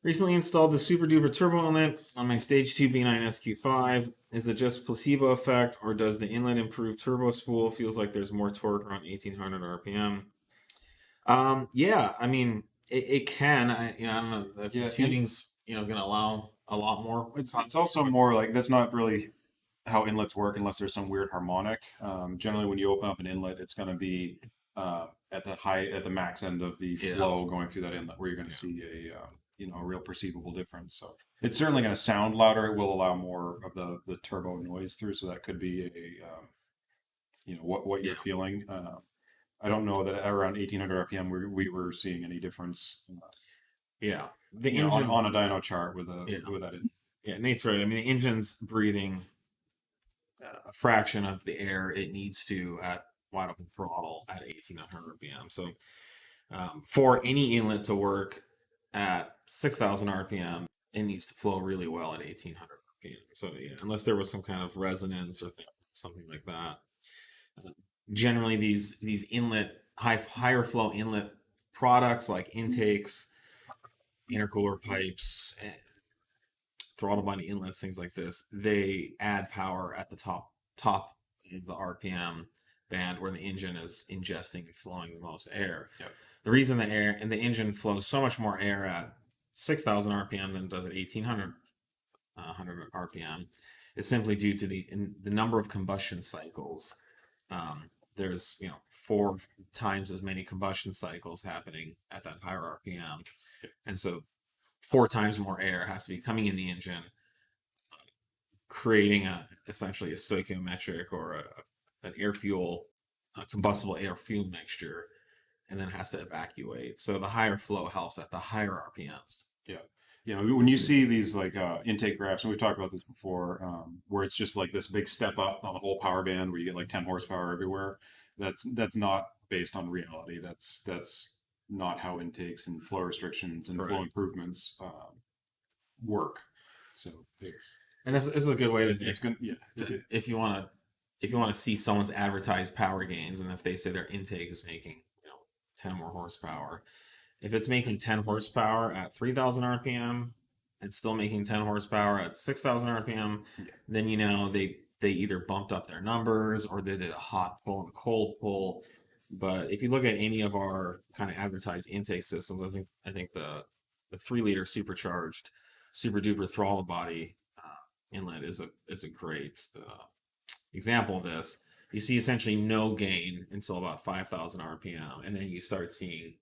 Recently installed the SüperDüper turbo inlet on my Stage 2 B9 SQ5. Is it just placebo effect, or does the inlet improve turbo spool? Feels like there's more torque around 1800 RPM. Yeah, I mean, it can. I don't know if the tuning's going to allow a lot more. It's also more like that's not really how inlets work unless there's some weird harmonic. Generally, when you open up an inlet, it's going to be at the max end of the flow going through that inlet, where you're going to see a real perceivable difference. So it's certainly going to sound louder. It will allow more of the turbo noise through. So that could be what you're feeling. I don't know that around 1800 RPM we were seeing any difference. The engine on a dyno chart with that in. Yeah, Nate's right. I mean, the engine's breathing a fraction of the air it needs to at wide open throttle at 1800 RPM. So for any inlet to work at 6000 RPM, it needs to flow really well at 1800 RPM. So unless there was some kind of resonance or something like that. Generally, these inlet higher flow inlet products like intakes, intercooler pipes, throttle body inlets, things like this, they add power at the top of the RPM band where the engine is ingesting and flowing the most air. Yep. The reason the engine flows so much more air at 6000 RPM than it does at 1800 RPM is simply due to the number of combustion cycles. There's 4 times as many combustion cycles happening at that higher RPM, and so 4 times more air has to be coming in the engine, creating essentially a stoichiometric or an a combustible air fuel mixture, and then has to evacuate. So the higher flow helps at the higher RPMs. Yeah, when you see these like intake graphs, and we've talked about this before, where it's just like this big step up on the whole power band where you get like 10 horsepower everywhere, that's not based on reality. That's not how intakes and flow restrictions and flow improvements work. So this is a good way to. It's good. If you want to see someone's advertised power gains, and if they say their intake is making 10 more horsepower. If it's making 10 horsepower at 3000 RPM and still making 10 horsepower at 6000 RPM, then they either bumped up their numbers or they did a hot pull and a cold pull. But if you look at any of our kind of advertised intake systems, I think the 3-liter supercharged SüperDüper throttle body inlet is a great example of this. You see essentially no gain until about 5000 RPM, and then you start seeing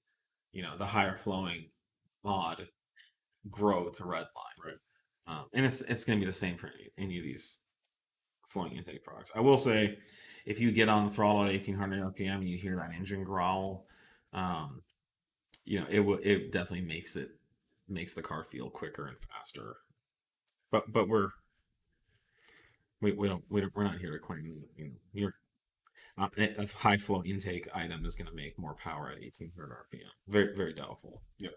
the higher flowing mod grow to red line. Right. And it's going to be the same for any of these flowing intake products. I will say, if you get on the throttle at 1800 RPM and you hear that engine growl, it definitely makes the car feel quicker and faster. But we're not here to claim a high flow intake item is going to make more power at 1800 RPM. Very, very doubtful. Yep.